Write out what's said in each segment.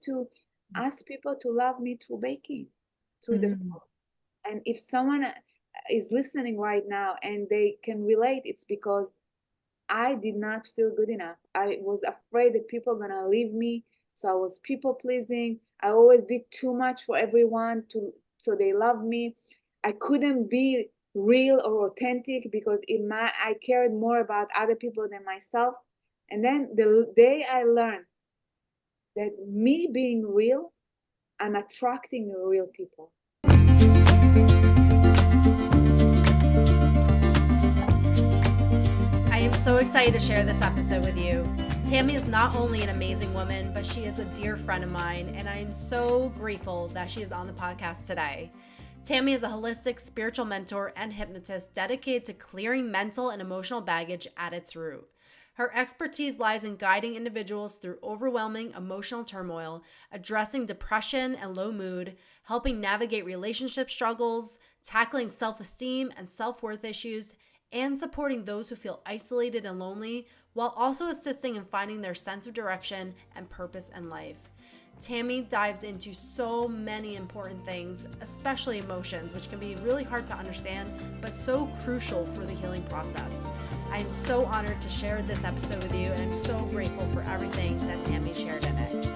to ask people to love me through baking, through the Mm. food. And if someone is listening right now and they can relate, it's because I did not feel good enough. I was afraid that people are gonna leave me. So I was people pleasing. I always did too much for everyone to so they love me. I couldn't be real or authentic because I cared more about other people than myself. And then the day I learned that me being real, I'm attracting real people. I am so excited to share this episode with you. Tammy is not only an amazing woman, but she is a dear friend of mine, and I am so grateful that she is on the podcast today. Tammy is a holistic spiritual mentor and hypnotist dedicated to clearing mental and emotional baggage at its root. Her expertise lies in guiding individuals through overwhelming emotional turmoil, addressing depression and low mood, helping navigate relationship struggles, tackling self-esteem and self-worth issues, and supporting those who feel isolated and lonely, while also assisting in finding their sense of direction and purpose in life. Tammy dives into so many important things, especially emotions, which can be really hard to understand, but so crucial for the healing process. I am so honored to share this episode with you, and I'm so grateful for everything that Tammy shared in it.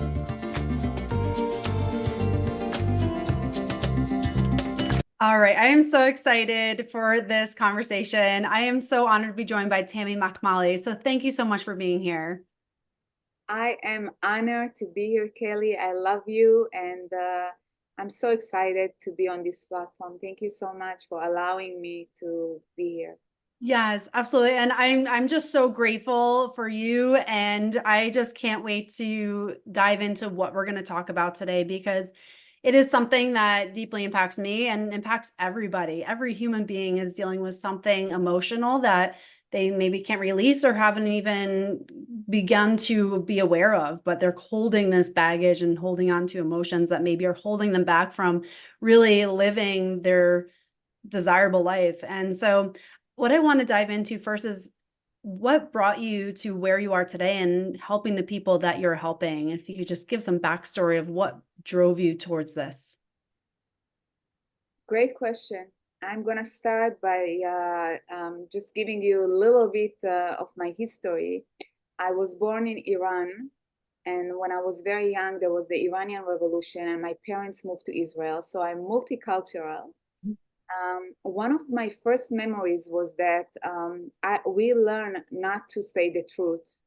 All right, I am so excited for this conversation. I am so honored to be joined by Tammy Machmali. So thank you so much for being here. I am honored to be here, Kelly. I love you, and I'm so excited to be on this platform. Thank you so much for allowing me to be here. Yes, absolutely. And I'm just so grateful for you, and I just can't wait to dive into what we're going to talk about today, because it is something that deeply impacts me and impacts everybody. Every human being is dealing with something emotional that they maybe can't release or haven't even begun to be aware of, but they're holding this baggage and holding on to emotions that maybe are holding them back from really living their desirable life. And so what I want to dive into first is what brought you to where you are today and helping the people that you're helping. If you could just give some backstory of what drove you towards this. Great question. I'm going to start by just giving you a little bit of my history. I was born in Iran, and when I was very young, there was the Iranian Revolution, and my parents moved to Israel. So I'm multicultural. One of my first memories was that we learned not to say the truth,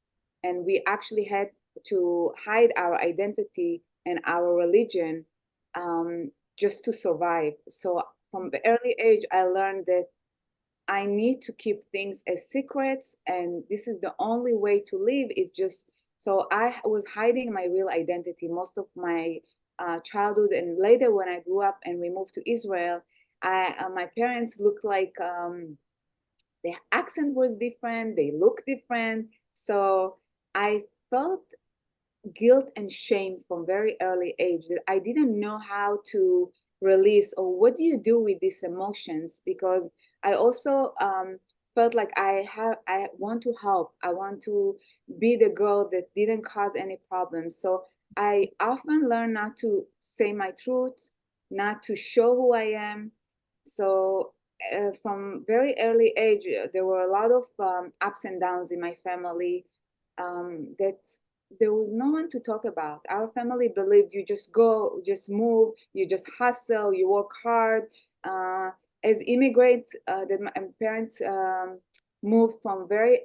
and we actually had to hide our identity and our religion just to survive. So from the early age, I learned that I need to keep things as secrets, and this is the only way to live. Is just so I was hiding my real identity most of my childhood, and later when I grew up and we moved to Israel, my parents looked like their accent was different, they looked different, so I felt guilt and shame from very early age that I didn't know how to release or what do you do with these emotions, because I also felt like I want to help, I want to be the girl that didn't cause any problems. So I often learn not to say my truth, not to show who I am. So from very early age there were a lot of ups and downs in my family, that there was no one to talk about. Our family believed you just go, just move, you just hustle, you work hard. As immigrants, that my parents moved from very,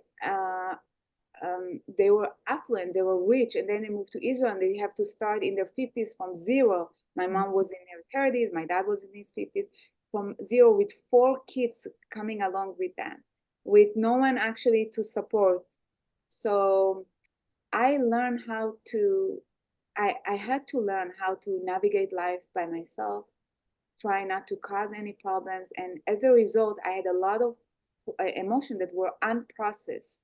they were affluent, they were rich, and then they moved to Israel and they have to start in their 50s from zero. My mom was in her 30s, my dad was in his 50s, from zero with 4 kids coming along with them, with no one actually to support. So I learned how to, I had to learn how to navigate life by myself, try not to cause any problems. And as a result, I had a lot of emotions that were unprocessed.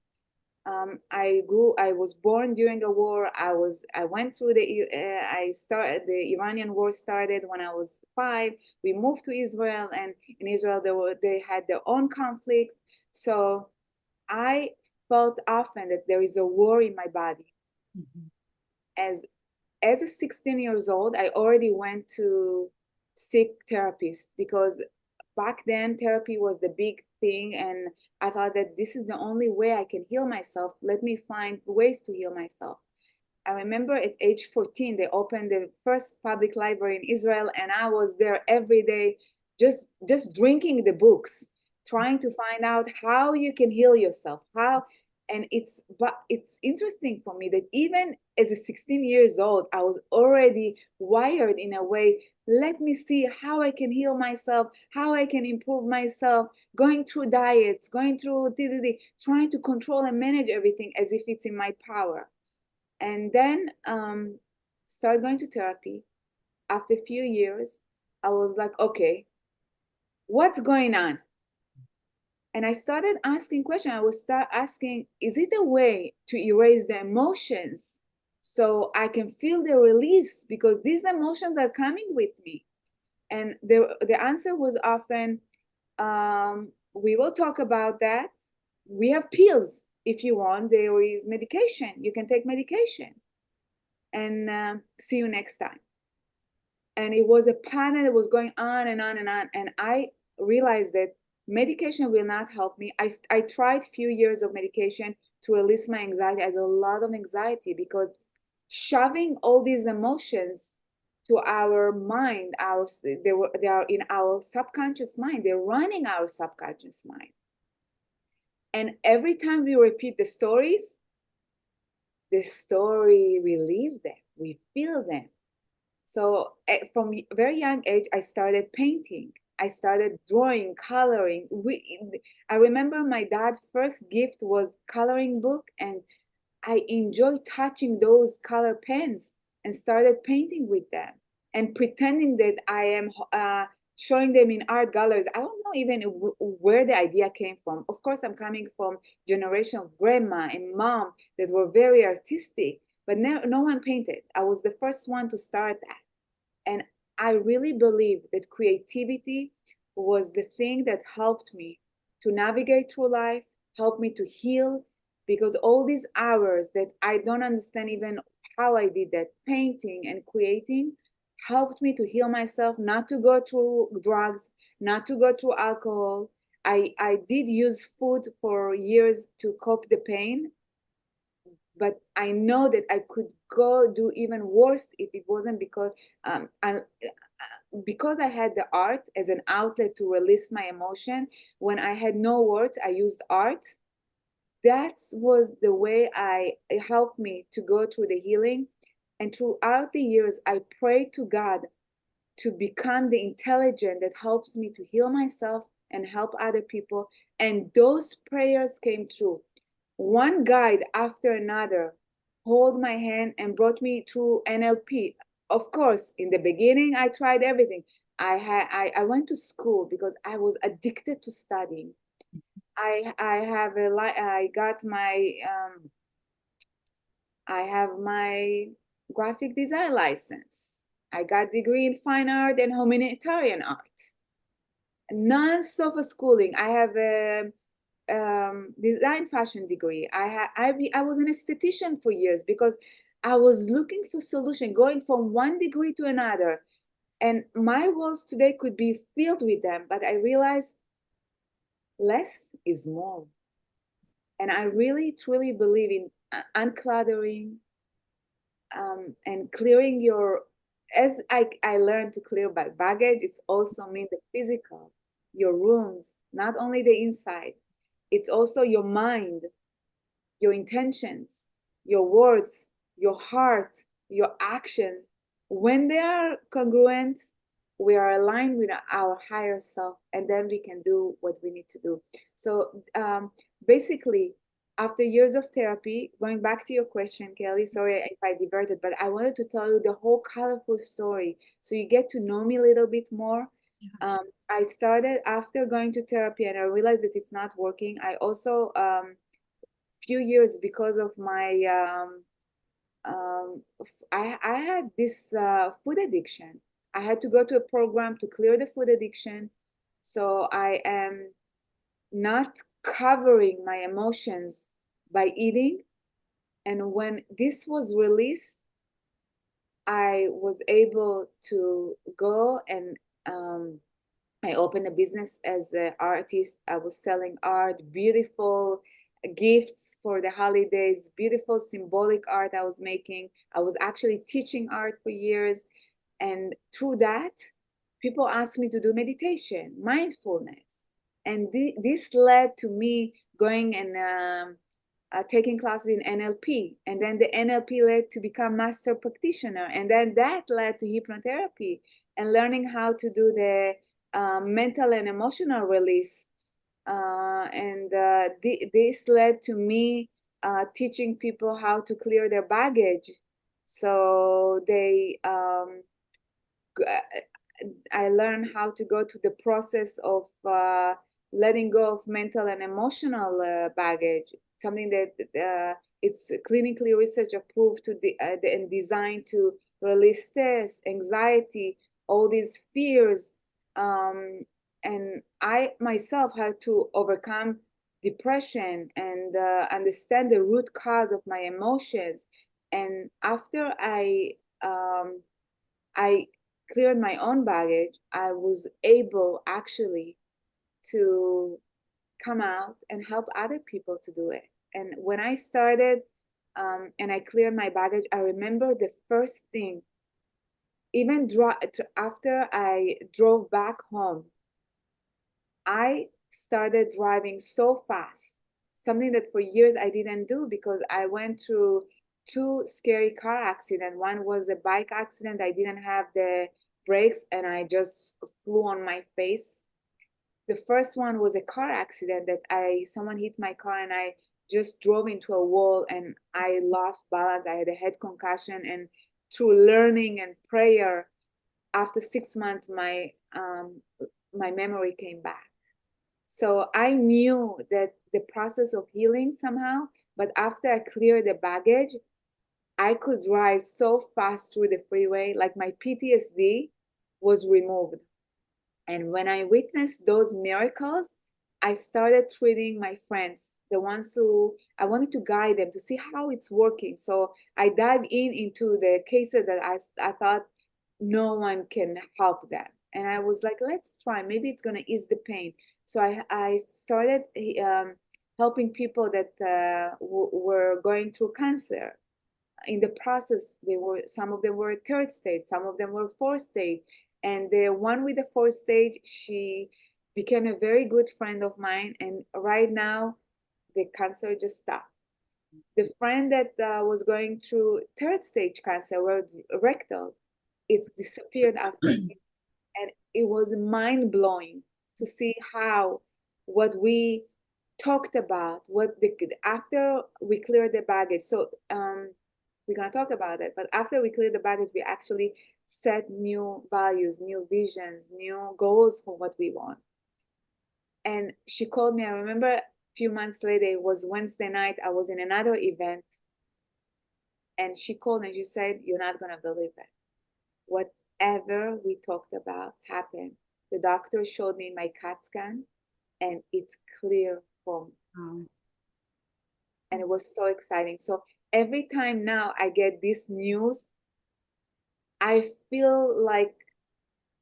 I was born during a war. I went through I started, the Iranian war started when I was 5. We moved to Israel, and in Israel, they had their own conflicts. So I felt often that there is a war in my body. Mhm. As as a 16 years old, I already went to seek therapist because back then therapy was the big thing, and I thought that this is the only way I can heal myself. Let me find ways to heal myself. I remember at age 14, they opened the first public library in Israel, and I was there every day, just drinking the books, trying to find out how you can heal yourself. And it's interesting for me that even as a 16 years old, I was already wired in a way. Let me see how I can heal myself, how I can improve myself, going through diets, going through trying to control and manage everything as if it's in my power. And then started going to therapy. After a few years, I was like, okay, what's going on? And I started asking questions. I was start asking, is it a way to erase the emotions so I can feel the release? Because these emotions are coming with me. And the answer was often, we will talk about that. We have pills. If you want, there is medication. You can take medication. And see you next time. And it was a pattern that was going on and on and on. And I realized that medication will not help me. I tried a few years of medication to release my anxiety. I had a lot of anxiety because shoving all these emotions to our mind, they are in our subconscious mind. They're running our subconscious mind. And every time we repeat the stories, we live them, we feel them. So from a very young age, I started painting. I started drawing, coloring. I remember my dad's first gift was coloring book, and I enjoyed touching those color pens and started painting with them and pretending that I am showing them in art galleries. I don't know even where the idea came from. Of course, I'm coming from generation of grandma and mom that were very artistic, but no one painted. I was the first one to start that. And I really believe that creativity was the thing that helped me to navigate through life, helped me to heal, because all these hours that I don't understand even how I did that, painting and creating, helped me to heal myself, not to go through drugs, not to go through alcohol. I did use food for years to cope the pain, but I know that I could go do even worse if it wasn't because I had the art as an outlet to release my emotion. When I had no words, I used art. That was the way it helped me to go through the healing. And throughout the years, I prayed to God to become the intelligence that helps me to heal myself and help other people. And those prayers came true. One guide after another hold my hand and brought me through NLP. Of course, in the beginning, I tried everything. I went to school because I was addicted to studying. I got my I have my graphic design license. I got degree in fine art and humanitarian art. Non-stop schooling. I have a design fashion degree. I was an esthetician for years because I was looking for solution, going from one degree to another. And my walls today could be filled with them, but I realized less is more. And I really, truly believe in uncluttering and clearing as I learned to clear my baggage, it's also mean the physical, your rooms, not only the inside. It's also your mind, your intentions, your words, your heart, your actions. When they are congruent, we are aligned with our higher self, and then we can do what we need to do. So basically, after years of therapy, going back to your question, Kelly, sorry if I diverted, but I wanted to tell you the whole colorful story so you get to know me a little bit more. I started after going to therapy and I realized that it's not working. I also, few years because of my, I had this food addiction. I had to go to a program to clear the food addiction. So I am not covering my emotions by eating. And when this was released, I was able to go and I opened a business as an artist. I was selling art, beautiful gifts for the holidays, beautiful symbolic art I was making. I was actually teaching art for years. And through that, people asked me to do meditation, mindfulness. And this led to me going and taking classes in NLP. And then the NLP led to become master practitioner. And then that led to hypnotherapy and learning how to do the mental and emotional release. This led to me teaching people how to clear their baggage. So I learned how to go to the process of letting go of mental and emotional baggage, something that it's clinically research approved and designed to release stress, anxiety, all these fears. And I myself had to overcome depression and understand the root cause of my emotions. And after I cleared my own baggage, I was able actually to come out and help other people to do it. And when I started and I cleared my baggage, I remember the first thing, even after I drove back home, I started driving so fast, something that for years I didn't do because I went through two scary car accidents. One was a bike accident. I didn't have the brakes and I just flew on my face. The first one was a car accident that someone hit my car and I just drove into a wall and I lost balance. I had a head concussion, and through learning and prayer, after 6 months, my memory came back. So I knew that the process of healing somehow, but after I cleared the baggage, I could drive so fast through the freeway, like my PTSD was removed. And when I witnessed those miracles, I started treating my friends, the ones who I wanted to guide them to see how it's working. So I dived into the cases that I thought no one can help them. And I was like, let's try. Maybe it's going to ease the pain. So I started helping people that were going through cancer. In the process, some of them were third stage, some of them were fourth stage. And the one with the fourth stage, she became a very good friend of mine. And right now, the cancer just stopped. The friend that was going through third stage cancer, rectal, it disappeared after. And it was mind blowing to see how what we talked about, after we cleared the baggage. So we're gonna talk about it, but after we cleared the baggage, we actually set new values, new visions, new goals for what we want. And she called me. I remember a few months later, it was Wednesday night. I was in another event, and she called and she said, "You're not gonna believe it. Whatever we talked about happened. The doctor showed me my CAT scan, and it's clear for me." And it was so exciting. So every time now I get this news, I feel like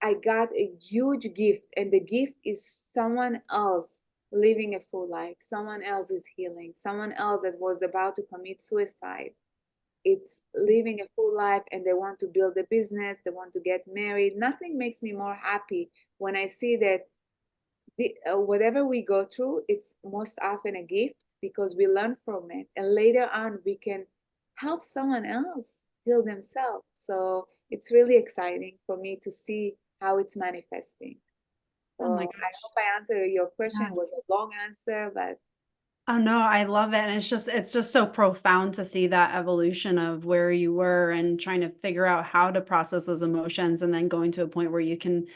I got a huge gift, and the gift is someone else living a full life, someone else is healing, someone else that was about to commit suicide. It's living a full life and they want to build a business, they want to get married. Nothing makes me more happy when I see that whatever we go through, it's most often a gift because we learn from it. And later on, we can help someone else heal themselves. So it's really exciting for me to see how it's manifesting. So Oh my I gosh. hope I answered your question. Yeah. It was a long answer, but Oh no, I love it. And it's just so profound to see that evolution of where you were and trying to figure out how to process those emotions and then going to a point where you can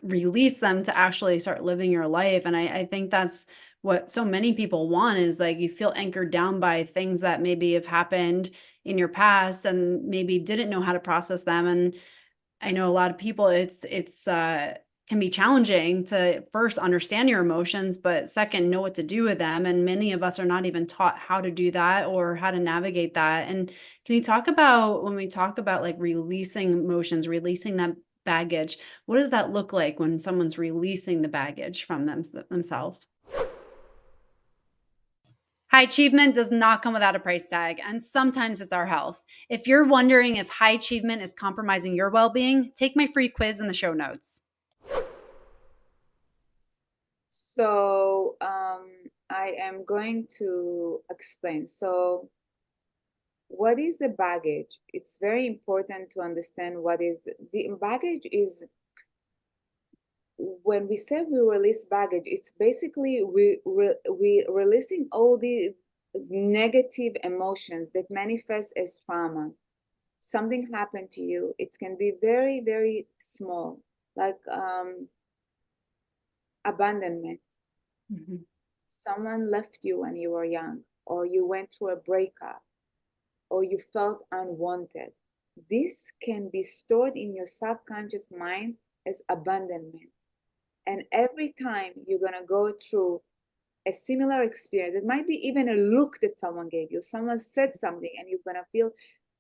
release them to actually start living your life. And I think that's what so many people want is like you feel anchored down by things that maybe have happened in your past and maybe didn't know how to process them. And I know a lot of people, can be challenging to first understand your emotions, but second, know what to do with them. And many of us are not even taught how to do that or how to navigate that. And can you talk about, when we talk about like releasing emotions, releasing that baggage, what does that look like when someone's releasing the baggage from themselves? High achievement does not come without a price tag, and sometimes it's our health. If you're wondering if high achievement is compromising your well being, take my free quiz in the show notes. So I am going to explain. So what is the baggage? It's very important to understand what is the baggage is. When we say we release baggage, it's basically we releasing all these negative emotions that manifest as trauma. Something happened to you. It can be very, very small, like abandonment. Mm-hmm. Someone left you when you were young, or you went through a breakup, or you felt unwanted. This can be stored in your subconscious mind as abandonment. And every time you're going to go through a similar experience, it might be even a look that someone gave you, someone said something, and you're going to feel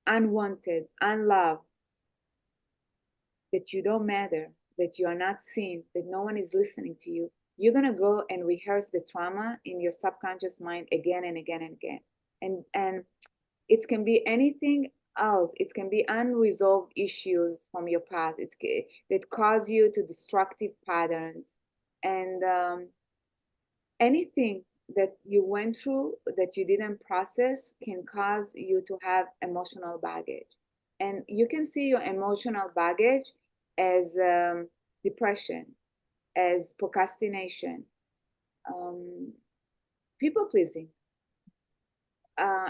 unwanted, unloved, that you don't matter, that you are not seen, that no one is listening to you. You're going to go and rehearse the trauma in your subconscious mind again and again and again. And it can be anything else. It can be unresolved issues from your past. That cause you to destructive patterns, and anything that you went through that you didn't process can cause you to have emotional baggage. And you can see your emotional baggage as depression, as procrastination, um, people pleasing,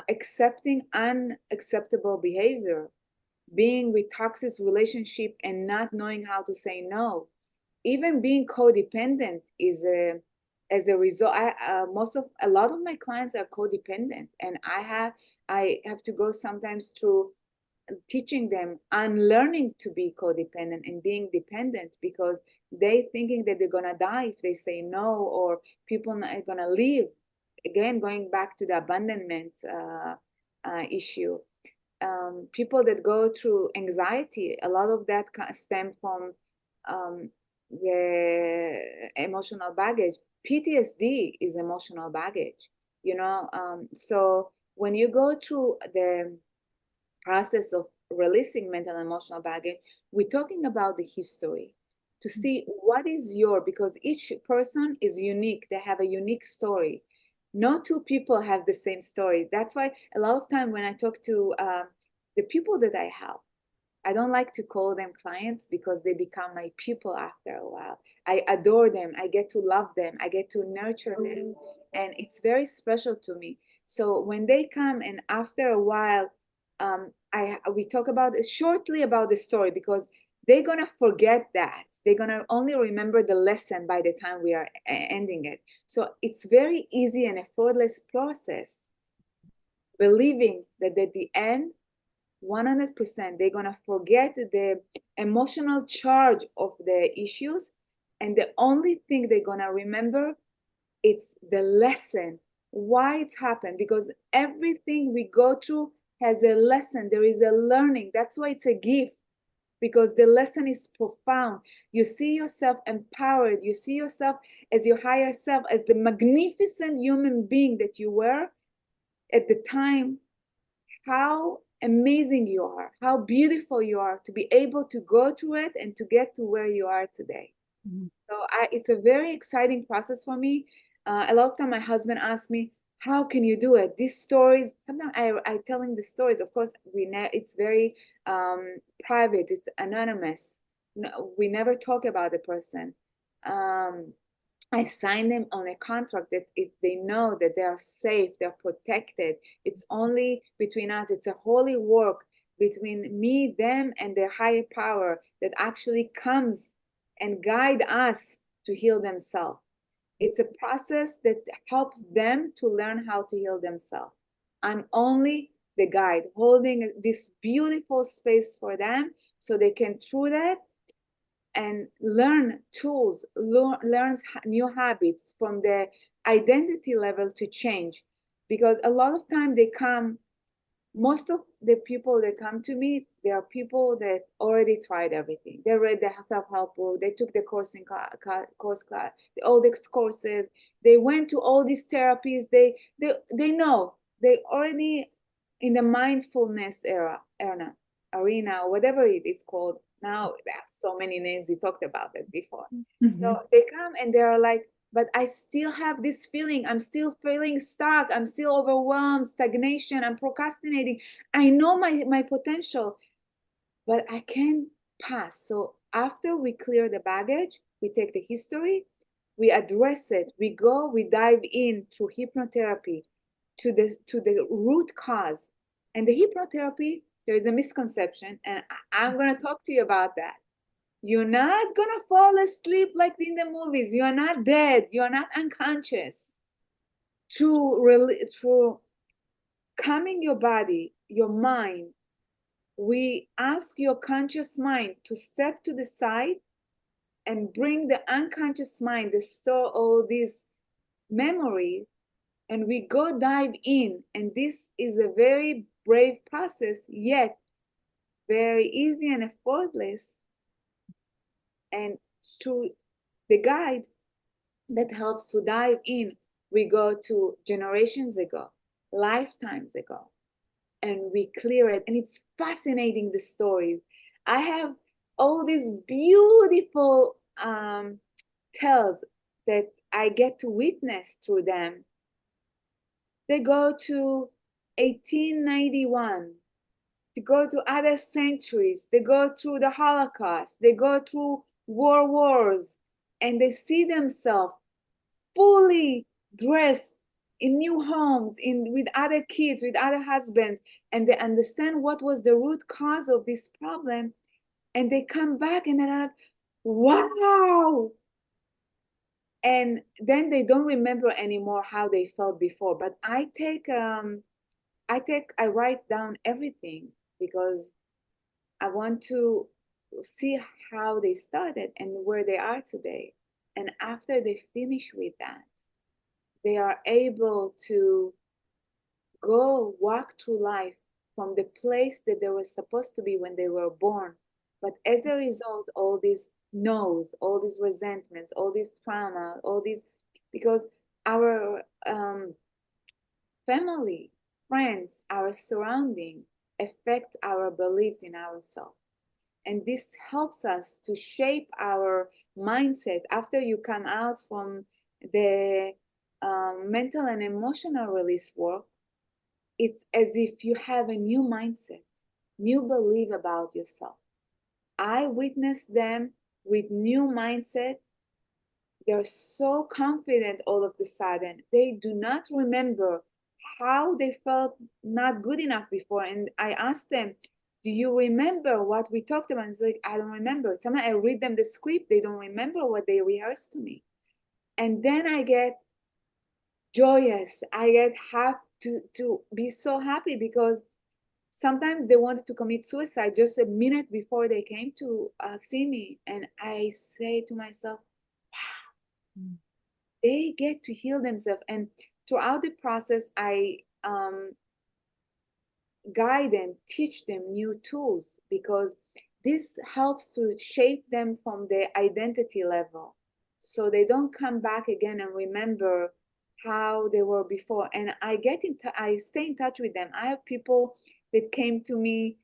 accepting unacceptable behavior, being with toxic relationship and not knowing how to say no, even being codependent is a as a result. A lot of my clients are codependent, and I have to go sometimes through teaching them unlearning to be codependent and being dependent, because they thinking that they're gonna die if they say no, or people are gonna leave. Again, going back to the abandonment issue. People that go through anxiety, a lot of that stem from um, the emotional baggage. PTSD is emotional baggage, so when you go through the process of releasing mental and emotional baggage, we're talking about the history to see what is your, because each person is unique. They have a unique story. No two people have the same story. That's why a lot of time when I talk to the people that I help, I don't like to call them clients because they become my people after a while. I adore them. I get to love them. I get to nurture them. And it's very special to me. So when they come and after a while, we talk about shortly about the story, because they're gonna forget that. They're gonna only remember the lesson by the time we are ending it. So it's very easy and effortless process, believing that at the end 100% they're going to forget the emotional charge of the issues, and the only thing they're going to remember, it's the lesson, why it's happened, because everything we go through has a lesson. There is a learning. That's why it's a gift, because the lesson is profound. You see yourself empowered. You see yourself as your higher self, as the magnificent human being that you were at the time. How amazing you are, how beautiful you are to be able to go through it and to get to where you are today. Mm-hmm. So it's a very exciting process for me. A lot of time my husband asks me, how can you do it? These stories, sometimes I telling the stories, of course, it's very private, it's anonymous. No, we never talk about the person. I sign them on a contract that if they know that they are safe, they're protected. It's only between us. It's a holy work between me, them, and their higher power that actually comes and guide us to heal themselves. It's a process that helps them to learn how to heal themselves. I'm only the guide, holding this beautiful space for them so they can through that and learn tools, learns new habits from the identity level to change. Because a lot of time they come, most of the people that come to me, they are people that already tried everything. They read the self-help book, they took the course class, all the courses, they went to all these therapies, they know, they already in the mindfulness arena, or whatever it is called. Now there are so many names, we talked about it before. So they come and they are like, but I still have this feeling. I'm still feeling stuck. I'm still overwhelmed, stagnation. I'm procrastinating. I know my potential, but I can't pass. So after we clear the baggage, we take the history, we address it, we dive in through hypnotherapy to the root cause. And the hypnotherapy, there is a misconception, and I'm going to talk to you about that. You're not gonna fall asleep like in the movies. You are not dead. You are not unconscious. Through calming your body, your mind, we ask your conscious mind to step to the side and bring the unconscious mind that store all these memories, and we go dive in. And this is a very brave process, yet very easy and effortless. And to the guide that helps to dive in, we go to generations ago, lifetimes ago, and we clear it. And it's fascinating, the stories. I have all these beautiful tales that I get to witness through them. They go to 1891. They go to other centuries. They go through the Holocaust. They go through world wars, and they see themselves fully dressed in new homes, with other kids, with other husbands, and they understand what was the root cause of this problem, and they come back and they're like, wow. And then they don't remember anymore how they felt before. But I write down everything, because I want to see how they started and where they are today. And after they finish with that, they are able to go walk through life from the place that they were supposed to be when they were born. But as a result, all these no's, all these resentments, all this trauma, all these, because our family, friends, our surrounding affect our beliefs in ourselves. And this helps us to shape our mindset after you come out from the mental and emotional release work. It's as if you have a new mindset, new belief about yourself. I witnessed them with new mindset. They're so confident all of a sudden. They do not remember how they felt not good enough before. And I asked them, do you remember what we talked about? And it's like, I don't remember. Sometimes I read them the script, they don't remember what they rehearsed to me. And then I get joyous. I get happy to be so happy, because sometimes they wanted to commit suicide just a minute before they came to see me. And I say to myself, wow, they get to heal themselves. And throughout the process, I guide them, teach them new tools, because this helps to shape them from the identity level, so they don't come back again and remember how they were before. And I stay in touch with them. I have people that came to me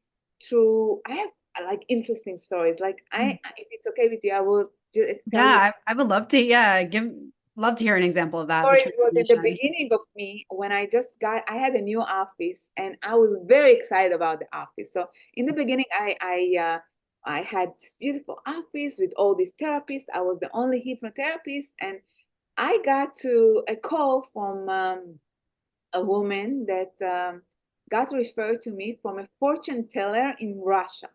through, I have like interesting stories. Like if it's okay with you, I will just tell you. Yeah, I would love to. Yeah, love to hear an example of that. The Story was in the transformation. beginning of me, when I had a new office, and I was very excited about the office. So in the beginning, I had this beautiful office with all these therapists. I was the only hypnotherapist, and I got to a call from a woman that got referred to me from a fortune teller in Russia.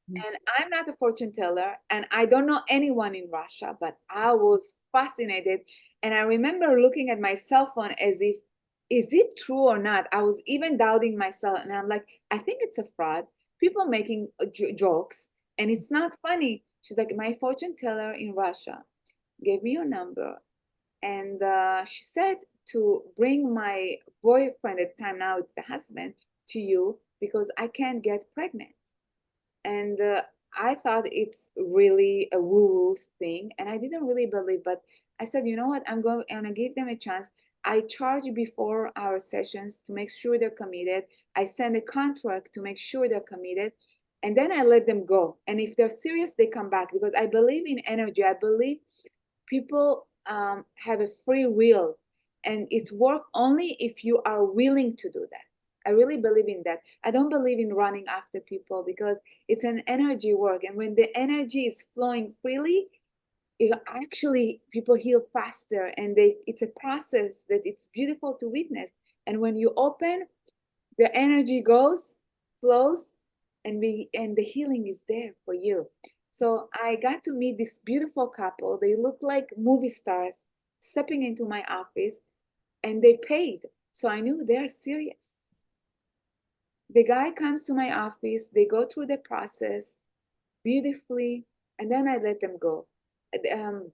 And I'm not a fortune teller, and I don't know anyone in Russia, but I was fascinated. And I remember looking at my cell phone as if, is it true or not? I was even doubting myself. And I'm like, I think it's a fraud. People making jokes, and it's not funny. She's like, my fortune teller in Russia gave me your number, and she said to bring my boyfriend at the time, now it's the husband, to you because I can't get pregnant. And I thought it's really a woo-woo thing, and I didn't really believe. But I said, you know what? I'm gonna give them a chance. I charge before our sessions to make sure they're committed. I send a contract to make sure they're committed, and then I let them go. And if they're serious, they come back because I believe in energy. I believe people have a free will, and it works only if you are willing to do that. I really believe in that. I don't believe in running after people because it's an energy work, and when the energy is flowing freely, it actually people heal faster, and it's a process that it's beautiful to witness. And when you open, the energy goes, flows, and the healing is there for you. So I got to meet this beautiful couple. They look like movie stars stepping into my office, and they paid. So I knew they're serious. The guy comes to my office, they go through the process beautifully, and then I let them go. Um,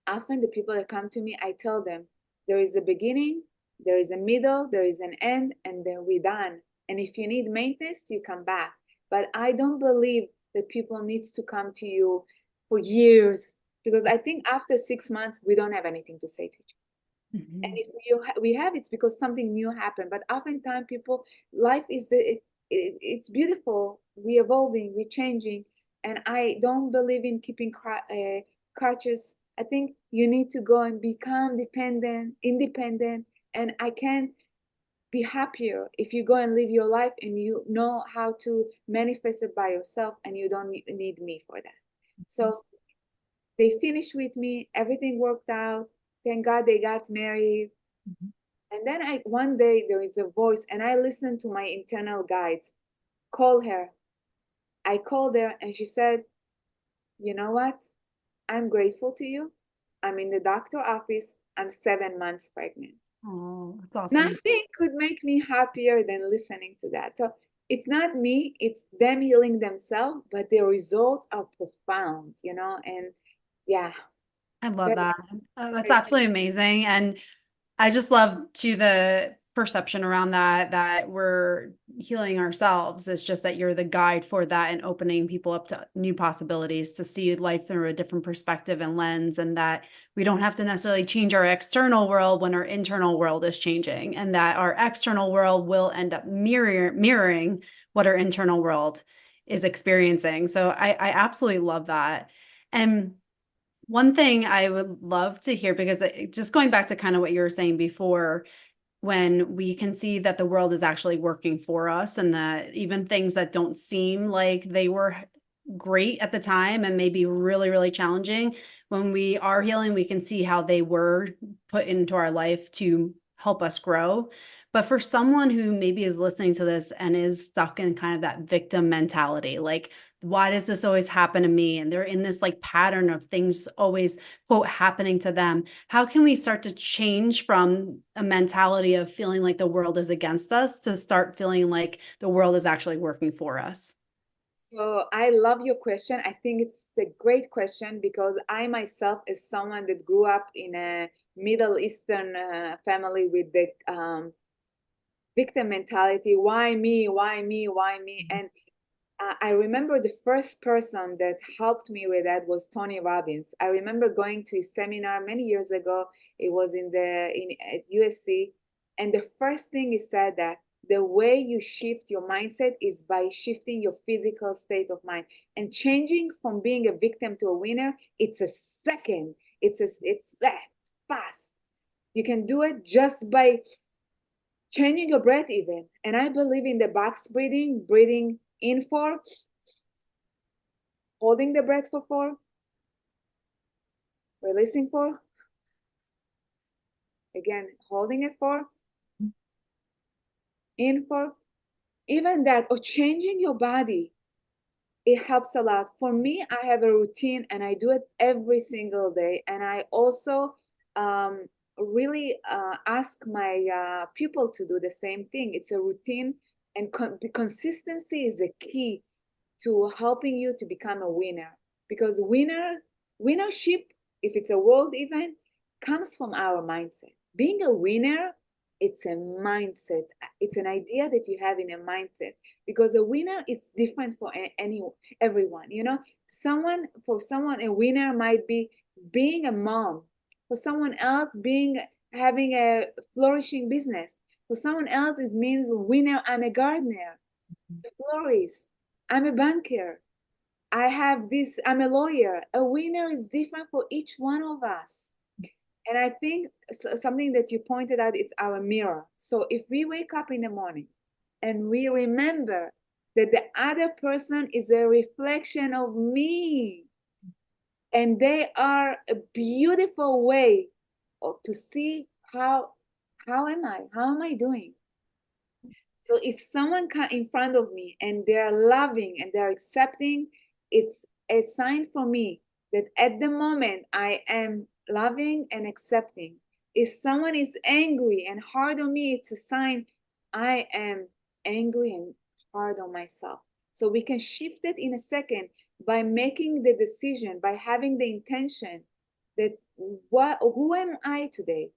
Often the people that come to me, I tell them there is a beginning, there is a middle, there is an end, and then we're done. And if you need maintenance, you come back. But I don't believe that people needs to come to you for years, because I think after 6 months we don't have anything to say to each other. And if we have, it's because something new happened. But oftentimes people, life is it's beautiful. We're evolving, we're changing, and I don't believe in keeping crutches. I think you need to go and become independent, and I can be happier if you go and live your life and you know how to manifest it by yourself, and you don't need me for that. So they finished with me, everything worked out. Thank God they got married. And then one day there is a voice, and I listened to my internal guides. Call her. I called her, and she said, you know what? I'm grateful to you. I'm in the doctor office. I'm 7 months pregnant. Oh, that's awesome. Nothing could make me happier than listening to that. So it's not me, it's them healing themselves, but the results are profound, and yeah. I love Very, that. That's very, absolutely amazing. And I just love to the perception around that we're healing ourselves. It's just that you're the guide for that and opening people up to new possibilities to see life through a different perspective and lens, and that we don't have to necessarily change our external world when our internal world is changing, and that our external world will end up mirroring what our internal world is experiencing. So I absolutely love that. And one thing I would love to hear, because just going back to kind of what you were saying before, when we can see that the world is actually working for us, and that even things that don't seem like they were great at the time and maybe really, really challenging, when we are healing, we can see how they were put into our life to help us grow. But for someone who maybe is listening to this and is stuck in kind of that victim mentality, like, why does this always happen to me? And they're in this like pattern of things always, quote, happening to them. How can we start to change from a mentality of feeling like the world is against us to start feeling like the world is actually working for us? So I love your question. I think it's a great question because I myself, as someone that grew up in a Middle Eastern family with the victim mentality, why me, why me, why me? And I remember the first person that helped me with that was Tony Robbins. I remember going to his seminar many years ago. It was at USC, and the first thing he said that the way you shift your mindset is by shifting your physical state of mind, and changing from being a victim to a winner. It's a second. It's that fast. You can do it just by changing your breath even. And I believe in the box breathing in for, holding the breath for 4, releasing for, again, holding it for, in for, even that, or changing your body. It helps a lot. For me, I have a routine and I do it every single day. And I also really ask my people to do the same thing. It's a routine, and consistency is the key to helping you to become a winner. because winnership, if it's a world event, comes from our mindset. Being a winner, it's a mindset. It's an idea that you have in a mindset, because a winner is different for everyone. For someone, a winner might be being a mom. For someone else, having a flourishing business. For someone else, it means winner, I'm a gardener, a florist, I'm a banker, I'm a lawyer. A winner is different for each one of us. And I think something that you pointed out, it's our mirror. So if we wake up in the morning and we remember that the other person is a reflection of me, and they are a beautiful way to see how am I doing. So if someone come in front of me and they're loving and they're accepting, it's a sign for me that at the moment I am loving and accepting. If someone is angry and hard on me, it's a sign I am angry and hard on myself. So we can shift it in a second by making the decision, by having the intention that who am I today?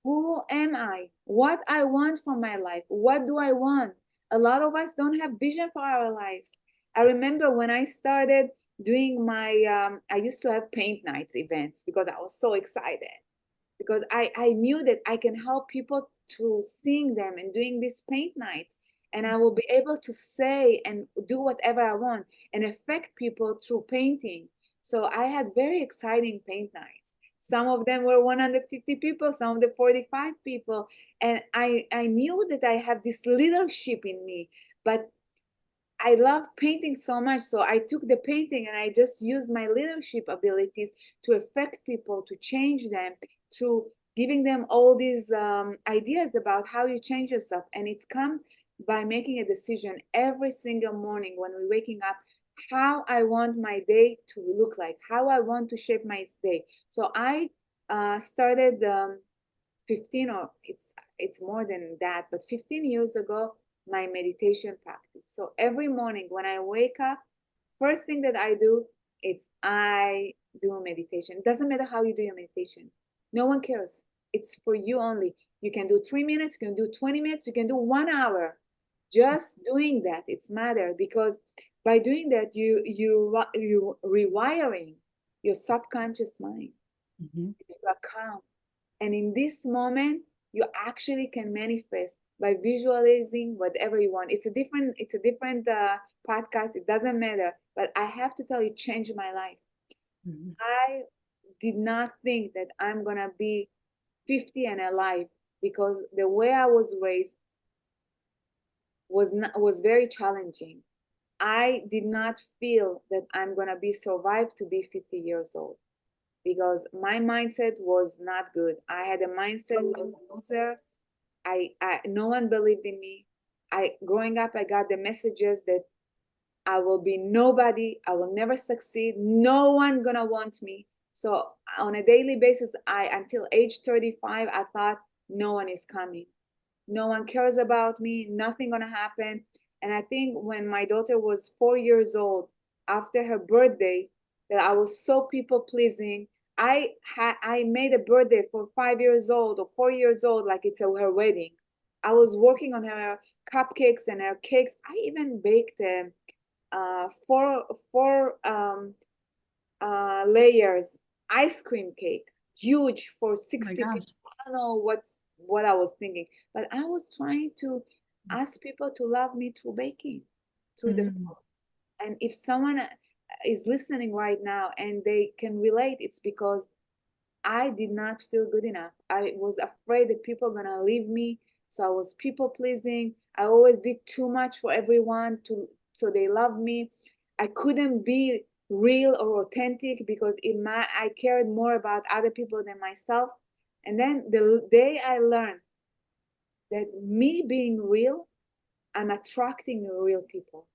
Who am I? What I want from my life? What do I want? A lot of us don't have vision for our lives. I remember when I started doing I used to have paint nights events because I was so excited. Because I knew that I can help people to seeing them and doing this paint night. And I will be able to say and do whatever I want and affect people through painting. So I had very exciting paint nights. Some of them were 150 people, some of them 45 people. And I knew that I have this leadership in me, but I loved painting so much. So I took the painting and I just used my leadership abilities to affect people, to change them, to giving them all these ideas about how you change yourself. And it comes by making a decision every single morning when we're waking up, how I want my day to look like, how I want to shape my day. So I started 15, or it's more than that, but 15 years ago, my meditation practice. So every morning when I wake up, first thing that I do is I do a meditation. It doesn't matter how you do your meditation. No one cares. It's for you only. You can do 3 minutes, you can do 20 minutes, you can do 1 hour. Just doing that, it's matter, because by doing that, you rewiring your subconscious mind. Mm-hmm. You are calm. And in this moment, you actually can manifest by visualizing whatever you want. It's a different podcast. It doesn't matter. But I have to tell you, it changed my life. Mm-hmm. I did not think that I'm gonna be 50 and alive, because the way I was raised was very challenging. I did not feel that I'm gonna be survived to be 50 years old, because my mindset was not good. I had a mindset of a loser. No one believed in me. Growing up, I got the messages that I will be nobody. I will never succeed. No one gonna want me. So on a daily basis, until age 35, I thought no one is coming. No one cares about me. Nothing gonna happen. And I think when my daughter was 4 years old, after her birthday, that I was so people pleasing. I made a birthday for 5 years old or 4 years old, like it's her wedding. I was working on her cupcakes and her cakes. I even baked four layers ice cream cake, huge, for Oh my 60 gosh. people. I don't know what I was thinking, but I was trying to ask people to love me through baking, through the Mm-hmm. food. And if someone is listening right now and they can relate, it's because I did not feel good enough. I was afraid that people are gonna leave me. So I was people pleasing. I always did too much for everyone so they love me. I couldn't be real or authentic because I cared more about other people than myself. And then the day I learned that me being real, I'm attracting real people.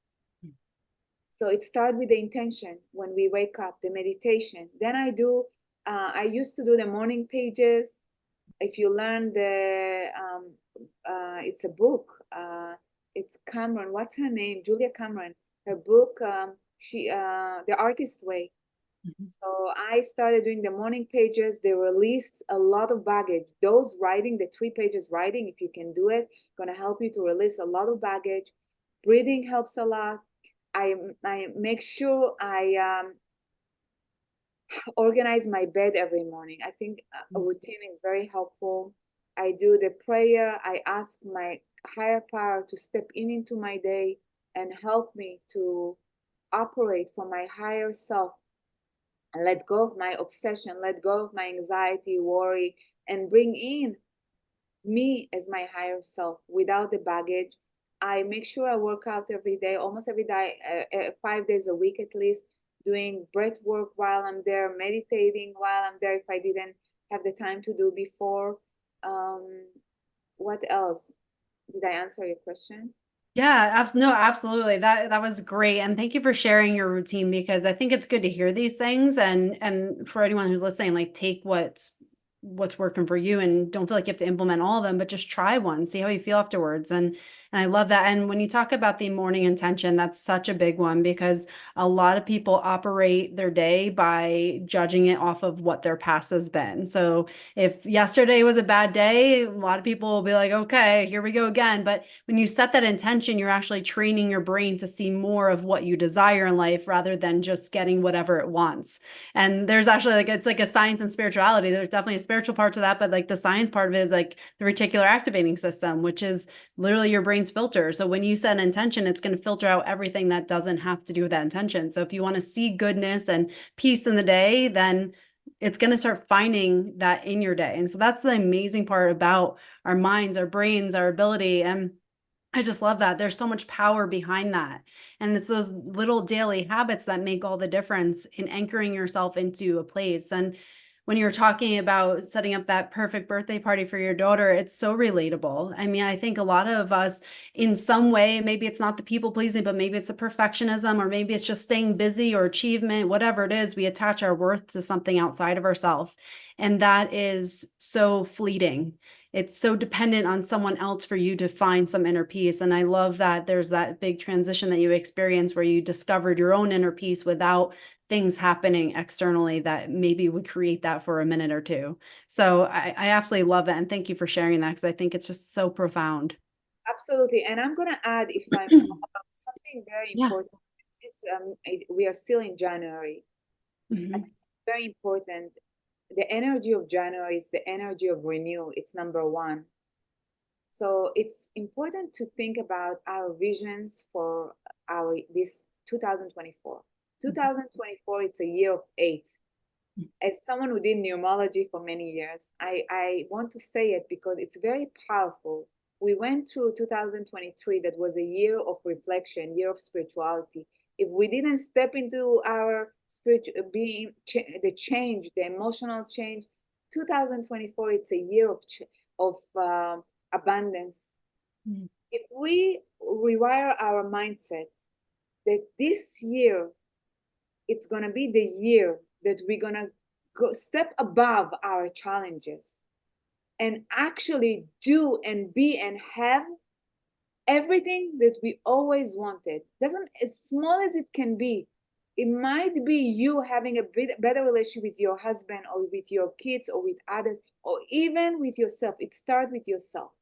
So it starts with the intention when we wake up, the meditation. Then I used to do the morning pages. If you learn it's a book. It's Cameron. What's her name? Julia Cameron. Her book. the artist way. Mhm. So I started doing the morning pages. They release a lot of baggage. Those writing, the 3 pages writing, if you can do it, gonna help you to release a lot of baggage. Breathing helps a lot. I make sure I organize my bed every morning. I think a routine is very helpful. I do the prayer. I ask my higher power to step in into my day and help me to operate for my higher self, let go of my obsession, let go of my anxiety, worry, and bring in me as my higher self without the baggage. I make sure I work out every day, almost every day, 5 days a week at least, doing breath work while I'm there, meditating while I'm there if I didn't have the time to do before. Um, what else? Did I answer your question? Yeah, no, absolutely. That was great. And thank you for sharing your routine because I think it's good to hear these things and for anyone who's listening, like take what's working for you and don't feel like you have to implement all of them, but just try one, see how you feel afterwards. And I love that. And when you talk about the morning intention, that's such a big one because a lot of people operate their day by judging it off of what their past has been. So if yesterday was a bad day, a lot of people will be like, okay, here we go again. But when you set that intention, you're actually training your brain to see more of what you desire in life rather than just getting whatever it wants. And there's actually like, it's like a science and spirituality. There's definitely a spiritual part to that, but like the science part of it is like the reticular activating system, which is literally your brain's filter. So when you set an intention, it's going to filter out everything that doesn't have to do with that intention. So if you want to see goodness and peace in the day, then it's going to start finding that in your day. And so that's the amazing part about our minds, our brains, our ability. And I just love that. There's so much power behind that. And it's those little daily habits that make all the difference in anchoring yourself into a place. And when you're talking about setting up that perfect birthday party for your daughter, it's so relatable. I mean, I think a lot of us, in some way, maybe it's not the people pleasing, but maybe it's the perfectionism, or maybe it's just staying busy or achievement, whatever it is, we attach our worth to something outside of ourselves. And that is so fleeting. It's so dependent on someone else for you to find some inner peace. And I love that there's that big transition that you experienced where you discovered your own inner peace without things happening externally that maybe would create that for a minute or two. So I absolutely love it. And thank you for sharing that because I think it's just so profound. Absolutely. And I'm going to add, if I something very Yeah. important. We are still in January. I Mhm. think it's very important. The energy of January is the energy of renewal. It's number one. So it's important to think about our visions for our this 2024. 2024, it's a year of eight. As someone who did numerology for many years, I want to say it because it's very powerful. We went through 2023, that was a year of reflection, year of spirituality. If we didn't step into our spiritual being, the change, the emotional change, 2024, it's a year of abundance. Mhm. If we rewire our mindset that this year it's going to be the year that we're going to go step above our challenges and actually do and be and have everything that we always wanted. Doesn't, as small as it can be, it might be you having a bit better relationship with your husband or with your kids or with others or even with yourself. It starts with yourself,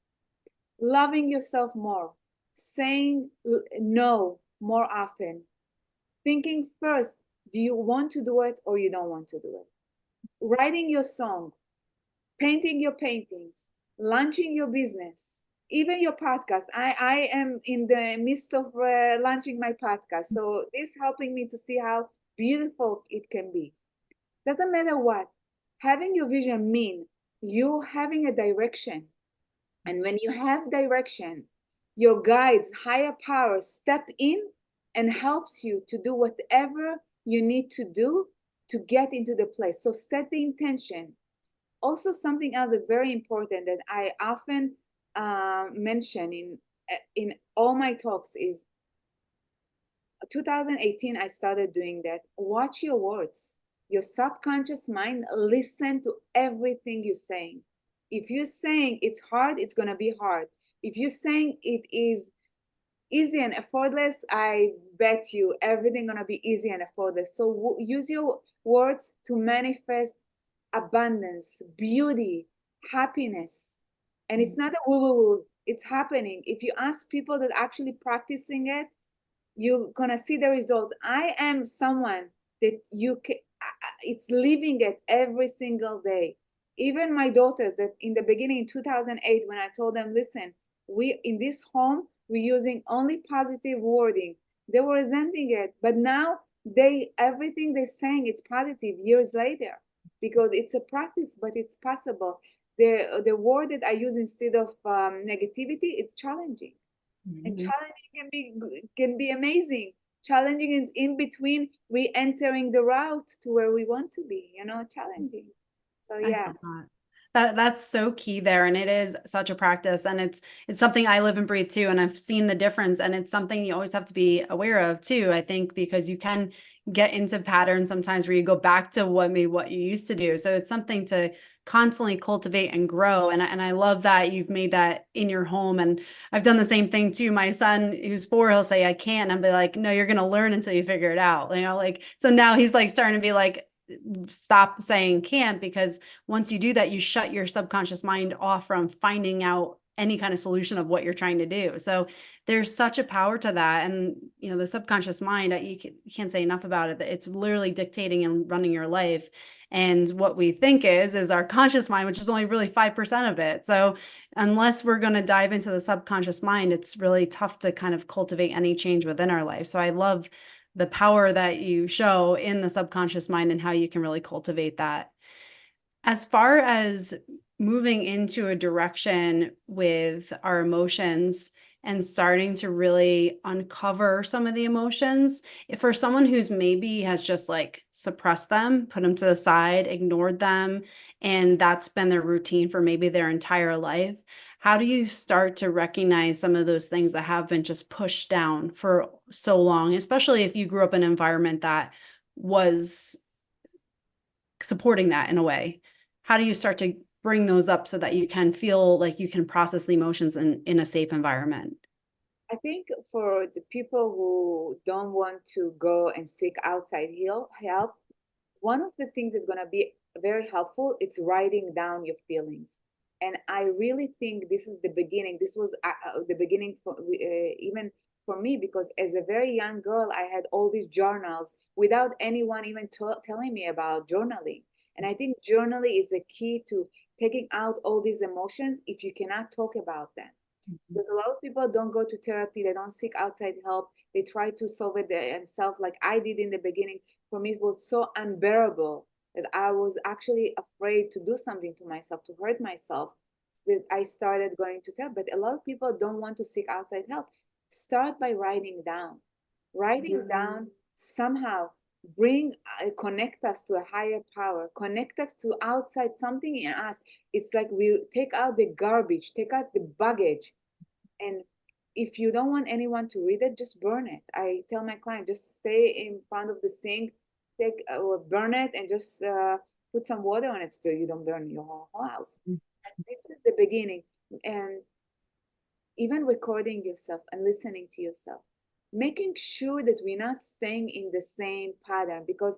loving yourself more, saying no more often, thinking first, do you want to do it or you don't want to do it? Writing your song, painting your paintings, launching your business, even your podcast. I am in the midst of launching my podcast. So this helping me to see how beautiful it can be. Doesn't matter what. Having your vision mean you having a direction. And when you have direction, your guides, higher powers step in and helps you to do whatever you need to do to get into the place. So set the intention. Also, something else that's very important that I often mention in all my talks is 2018. I started doing that. Watch your words. Your subconscious mind listen to everything you're saying. If you're saying it's hard, it's gonna be hard. If you're saying it is Easy and effortless, I bet you everything gonna be easy and effortless. So use your words to manifest abundance, beauty, happiness. And it's not a woo woo woo, it's happening. If you ask people that actually practicing it, you're gonna see the results. I am someone that you can, it's living it every single day. Even my daughters, that in the beginning in 2008, when I told them, listen, we in this home we're using only positive wording, they were resenting it. But now they, everything they're saying is positive years later, because it's a practice, but it's possible. The word that I use instead of negativity, it's challenging. And Mhm. challenging can be amazing. Challenging is in between re-entering the route to where we want to be, challenging. So I yeah. love that. That's so key there, and it is such a practice, and it's something I live and breathe too, and I've seen the difference, and it's something you always have to be aware of too, I think, because you can get into patterns sometimes where you go back to what you used to do. So it's something to constantly cultivate and grow. And I love that you've made that in your home. And I've done the same thing too. My son, who's 4, he'll say, I can't. And I'll be like, no, you're gonna learn until you figure it out. Like, so now he's like starting to be like, stop saying can't, because once you do that, you shut your subconscious mind off from finding out any kind of solution of what you're trying to do. So there's such a power to that. And, the subconscious mind, you can't say enough about it. It's literally dictating and running your life. And what we think is our conscious mind, which is only really 5% of it. So unless we're going to dive into the subconscious mind, it's really tough to kind of cultivate any change within our life. So I love the power that you show in the subconscious mind and how you can really cultivate that. As far as moving into a direction with our emotions and starting to really uncover some of the emotions, if for someone who's maybe has just like suppressed them, put them to the side, ignored them, and that's been their routine for maybe their entire life, how do you start to recognize some of those things that have been just pushed down for so long, especially if you grew up in an environment that was supporting that in a way? How do you start to bring those up so that you can feel like you can process the emotions in a safe environment? I think for the people who don't want to go and seek outside help, one of the things that's going to be very helpful, it's writing down your feelings. And I really think this is the beginning. This was the beginning for even for me, because as a very young girl, I had all these journals without anyone even telling me about journaling. And I think journaling is a key to taking out all these emotions if you cannot talk about them. Because a lot of people don't go to therapy, they don't seek outside help, they try to solve it themselves, like I did in the beginning. For me, it was so unbearable that I was actually afraid to do something to myself, to hurt myself. So that I started going to therapy. But a lot of people don't want to seek outside help. Start by writing down. Writing down somehow bring connect us to a higher power, connect us to outside something in us. It's like we take out the garbage, take out the baggage. And if you don't want anyone to read it, just burn it. I tell my client, just stay in front of the sink, take or burn it, and just put some water on it so you don't burn your whole house. And this is the beginning. And even recording yourself and listening to yourself, making sure that we're not staying in the same pattern, because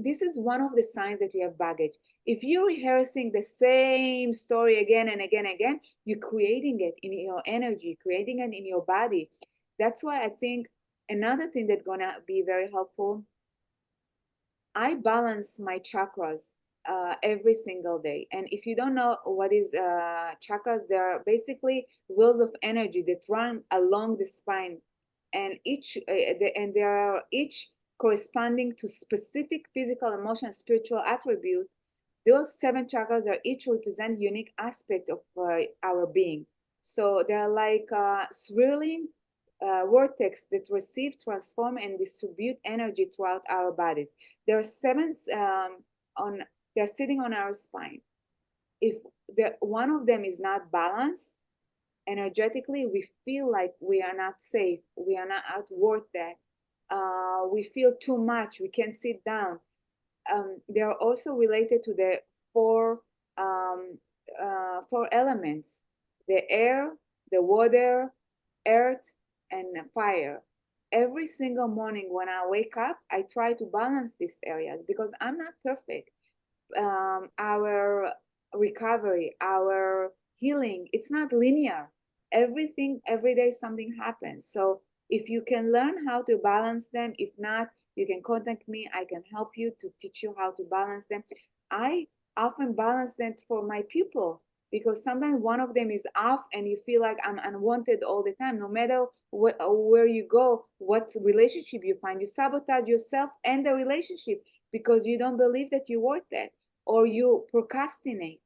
this is one of the signs that you have baggage. If you're rehearsing the same story again and again and again, you're creating it in your energy, creating it in your body. That's why I think another thing that's gonna be very helpful, I balance my chakras every single day. And if you don't know what is chakras, they are basically wheels of energy that run along the spine, and they are each corresponding to specific physical, emotional, spiritual attributes. Those 7 chakras are each represent unique aspect of our being. So they're like swirling vortex that receive, transform, and distribute energy throughout our bodies. There are 7 on. They're sitting on our spine. If one of them is not balanced energetically, we feel like we are not safe. We are not worth that. We feel too much. We can't sit down. They are also related to the four four elements: the air, the water, earth, and fire. Every single morning when I wake up, I try to balance these areas because I'm not perfect. Our recovery, our healing, it's not linear. Everything, every day something happens. So if you can learn how to balance them, if not, you can contact me. I can help you to teach you how to balance them. I often balance them for my pupil because sometimes one of them is off and you feel like I'm unwanted all the time. No matter where you go, what relationship you find, you sabotage yourself and the relationship because you don't believe that you're worth it, or you procrastinate.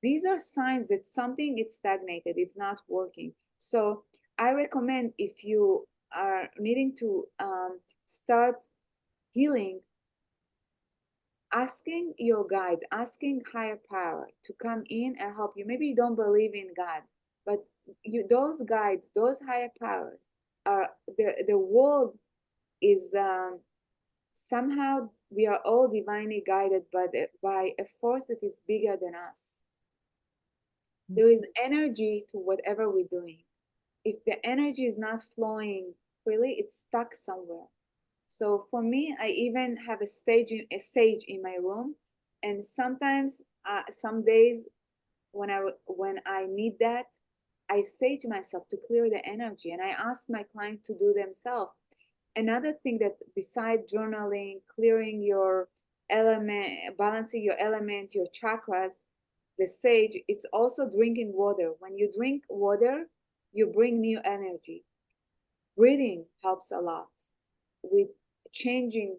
These are signs that something is stagnated, it's not working. So I recommend, if you are needing to start healing, asking your guides, asking higher power to come in and help you. Maybe you don't believe in God, but those guides, those higher powers, are the world is somehow we are all divinely guided by a force that is bigger than us. There is energy to whatever we're doing. If the energy is not flowing freely, it's stuck somewhere. So for me, I even have a sage in my room, and sometimes, some days when I need that, I say to myself to clear the energy, and I ask my client to do themselves. Another thing that beside journaling, clearing your element, balancing your element, your chakras, the sage, it's also drinking water. When you drink water, you bring new energy. Breathing helps a lot with changing.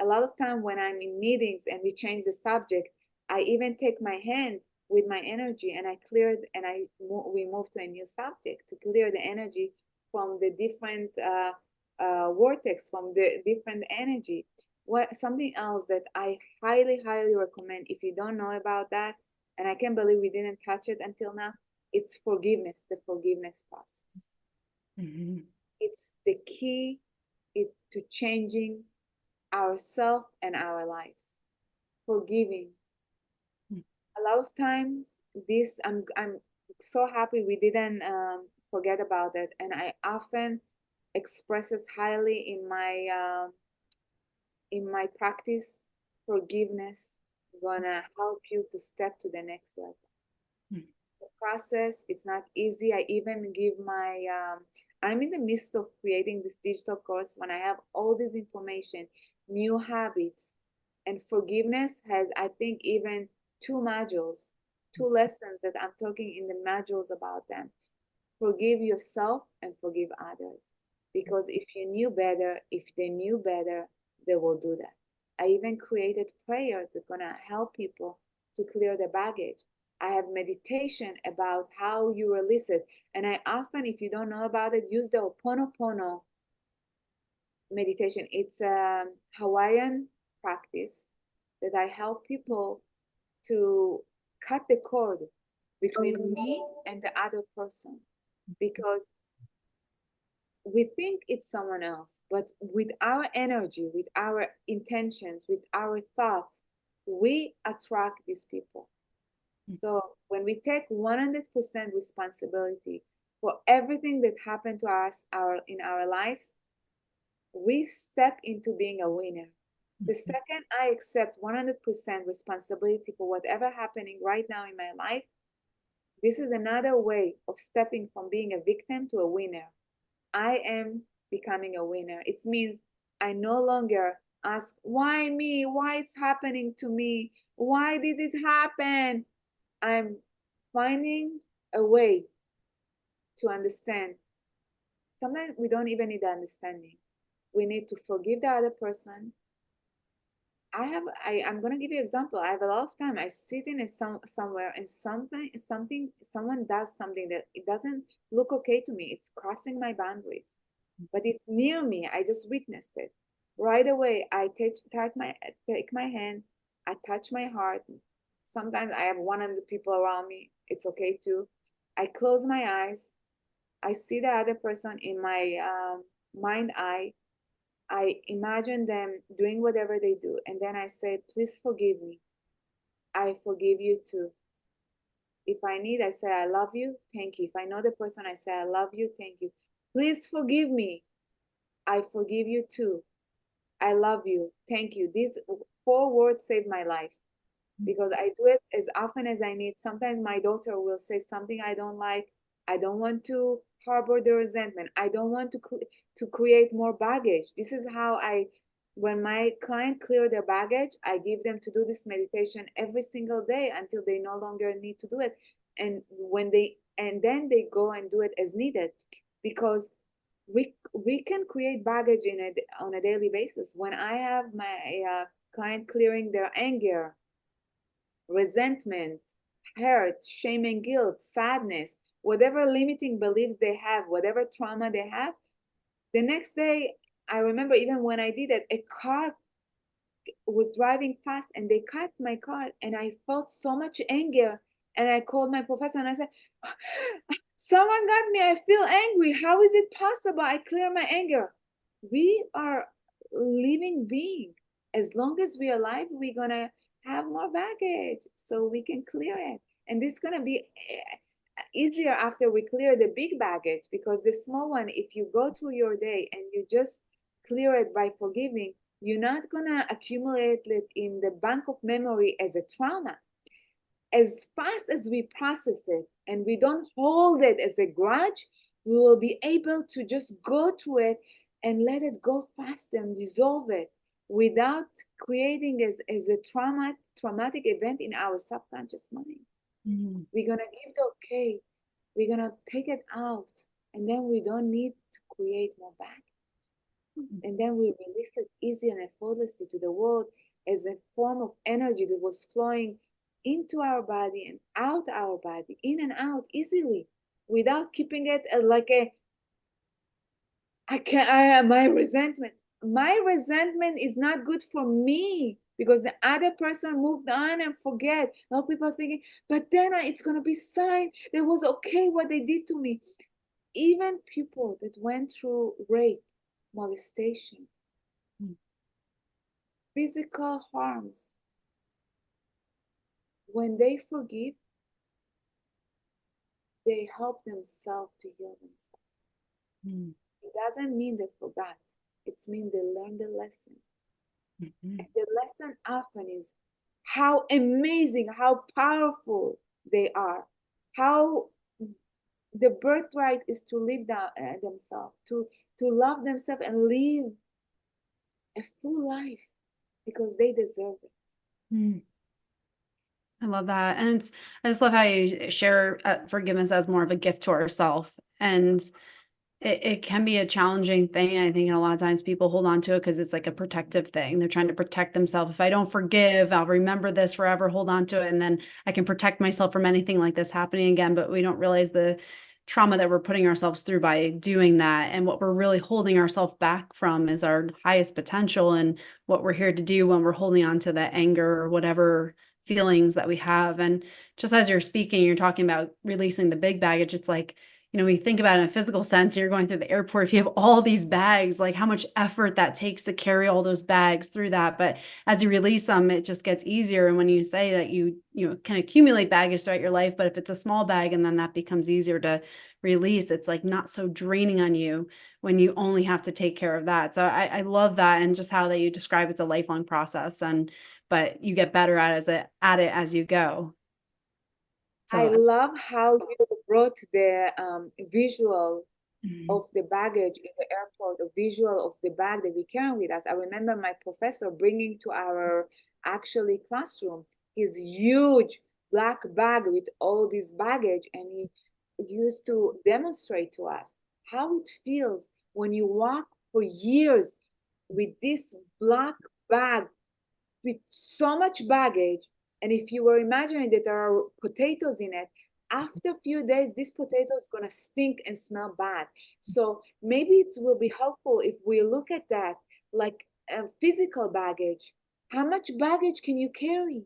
A lot of time when I'm in meetings and we change the subject, I even take my hand with my energy and I clear it, and we move to a new subject to clear the energy from the different vortex, from the different energy. What something else that I highly recommend, if you don't know about that, and I can't believe we didn't touch it until now, it's forgiveness, the forgiveness process. Mm-hmm. It's the key to changing ourselves and our lives. Forgiving. A lot of times, this I'm so happy we didn't forget about it, and I often express this highly in my practice. Forgiveness gonna help you to step to the next level. It's a process. It's not easy. I even give I'm in the midst of creating this digital course when I have all this information, new habits, and forgiveness has, I think, even two modules, two lessons that I'm talking in the modules about them. Forgive yourself and forgive others. Because if they knew better, they will do that. I even created prayers that's gonna help people to clear the baggage. I have meditation about how you release it. And I often, if you don't know about it, use the Ho'oponopono meditation. It's a Hawaiian practice that I help people to cut the cord between me and the other person. Because we think it's someone else, but with our energy, with our intentions, with our thoughts, we attract these people. So when we take 100% responsibility for everything that happened to us in our lives, we step into being a winner. The second I accept 100% responsibility for whatever happening right now in my life, this is another way of stepping from being a victim to a winner. I am becoming a winner. It means I no longer ask, why me? Why it's happening to me? Why did it happen? I'm finding a way to understand. Sometimes we don't even need the understanding. We need to forgive the other person. I'm gonna give you an example. I have a lot of time. I sit in somewhere and someone does something that it doesn't look okay to me. It's crossing my boundaries, but it's near me. I just witnessed it. Right away, I take my hand, I touch my heart. Sometimes I have 100 people around me. It's okay too. I close my eyes. I see the other person in my mind eye. I imagine them doing whatever they do. And then I say, please forgive me. I forgive you too. If I need, I say, I love you. Thank you. If I know the person, I say, I love you. Thank you. Please forgive me. I forgive you too. I love you. Thank you. These 4 words saved my life because I do it as often as I need. Sometimes my daughter will say something I don't like. I don't want to harbor the resentment. I don't want to create more baggage. This is how when my client clear their baggage, I give them to do this meditation every single day until they no longer need to do it. And then they go and do it as needed, because we can create baggage on a daily basis. When I have my client clearing their anger, resentment, hurt, shame and guilt, sadness, whatever limiting beliefs they have, whatever trauma they have, the next day, I remember even when I did it, a car was driving fast and they cut my car, and I felt so much anger. And I called my professor and I said, someone got me. I feel angry. How is it possible? I clear my anger. We are living being. As long as we're alive, we're going to have more baggage so we can clear it. And this is going to be easier after we clear the big baggage, because the small one, if you go through your day and you just clear it by forgiving, you're not going to accumulate it in the bank of memory as a trauma. As fast as we process it and we don't hold it as a grudge, we will be able to just go through it and let it go faster and dissolve it without creating as a traumatic event in our subconscious mind. Mm-hmm. We're going to give the okay. We're going to take it out. And then we don't need to create more back. Mm-hmm. And then we release it easy and effortlessly to the world as a form of energy that was flowing into our body and out our body, in and out easily, without keeping it like my resentment. My resentment is not good for me, because the other person moved on and forget. Now people are thinking, but then it's going to be sign that was okay what they did to me. Even people that went through rape, molestation, physical harms, when they forgive, they help themselves to heal themselves. It doesn't mean they forgot. It means they learned the lesson. Mm-hmm. And the lesson often is how amazing, how powerful they are, how the birthright is to live themselves, to love themselves and live a full life, because they deserve it. Mm. I love that. And I just love how you share forgiveness as more of a gift to ourselves. And it can be a challenging thing. I think a lot of times people hold on to it because it's like a protective thing. They're trying to protect themselves. If I don't forgive, I'll remember this forever, hold on to it. And then I can protect myself from anything like this happening again. But we don't realize the trauma that we're putting ourselves through by doing that. And what we're really holding ourselves back from is our highest potential and what we're here to do when we're holding on to that anger or whatever feelings that we have. And just as you're speaking, you're talking about releasing the big baggage. It's like, we think about it in a physical sense, you're going through the airport, if you have all these bags, like how much effort that takes to carry all those bags through that. But as you release them, it just gets easier. And when you say that you can accumulate baggage throughout your life, but if it's a small bag and then that becomes easier to release, it's like not so draining on you when you only have to take care of that. So I love that. And just how that you describe it's a lifelong process, but you get better at it as you go. So I love how you brought the visual of the baggage in the airport, a visual of the bag that we carry with us. I remember my professor bringing to our classroom his huge black bag with all this baggage, and he used to demonstrate to us how it feels when you walk for years with this black bag with so much baggage. And if you were imagining that there are potatoes in it, after a few days, this potato is going to stink and smell bad. So maybe it will be helpful if we look at that like a physical baggage. How much baggage can you carry?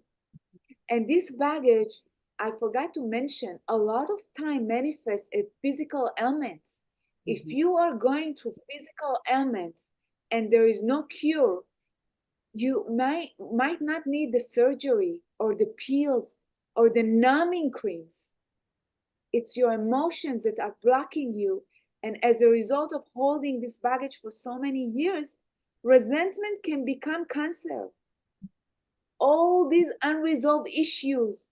And this baggage, I forgot to mention, a lot of time manifests as physical ailments. Mm-hmm. If you are going through physical ailments and there is no cure, you might not need the surgery or the pills or the numbing creams. It's your emotions that are blocking you And as a result of holding this baggage for so many years, resentment can become cancer. All these unresolved issues,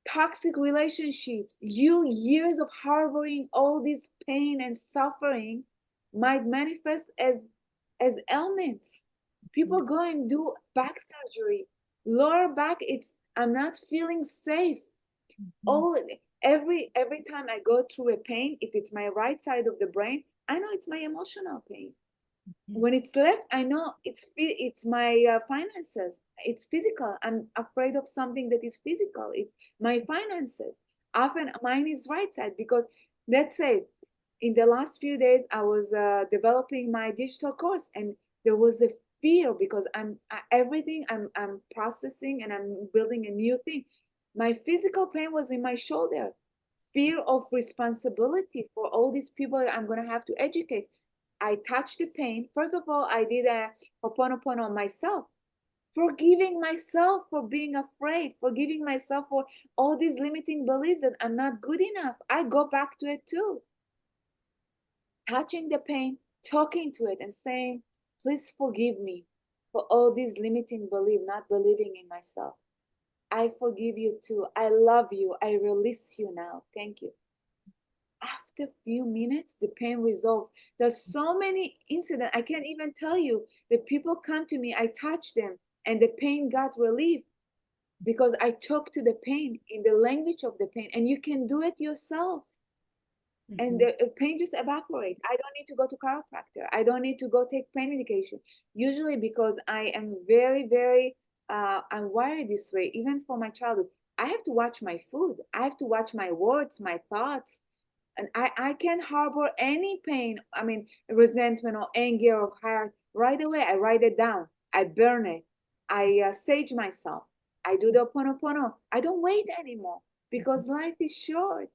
toxic relationships, years of harboring all this pain and suffering might manifest as ailments. People go and do back surgery, lower back. It's I'm not feeling safe. All every time I go through a pain, if it's my right side of the brain, I know it's my emotional pain. When it's left, I know it's my finances. It's physical. I'm afraid of something that is physical. It's my finances. Often mine is right side because let's say in the last few days I was developing my digital course, and there was a fear because everything I'm processing and I'm building a new thing. My physical pain was in my shoulder, fear of responsibility for all these people I'm going to have to educate. I touched the pain. First of all, I did a ho'oponopono on myself, forgiving myself for being afraid, forgiving myself for all these limiting beliefs that I'm not good enough. I go back to it too. Touching the pain, talking to it and saying, please forgive me for all these limiting beliefs, not believing in myself. I forgive you too. I love you. I release you now. Thank you. After a few minutes, the pain resolves. There's so many incidents, I can't even tell you. The people come to me, I touch them, and the pain got relief because I talk to the pain in the language of the pain. And you can do it yourself. And the pain just evaporates. I don't need to go to chiropractor. I don't need to go take pain medication. Usually because I am very, very, I'm wired this way, even for my childhood. I have to watch my food. I have to watch my words, my thoughts. And I can't harbor any pain, I mean, resentment or anger or hurt right away. I write it down. I burn it. I sage myself. I do the Ho'oponopono. I don't wait anymore because life is short.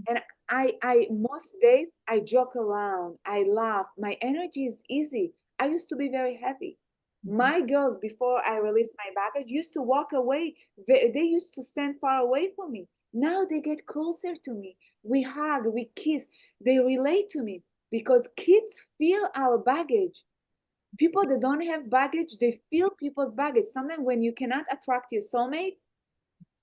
And I most days I joke around, I laugh. My energy is easy. I used to be very heavy. My girls, before I released my baggage, used to walk away. They used to stand far away from me. Now they get closer to me. We hug, we kiss. They relate to me because kids feel our baggage. People that don't have baggage, they feel people's baggage. Sometimes when you cannot attract your soulmate,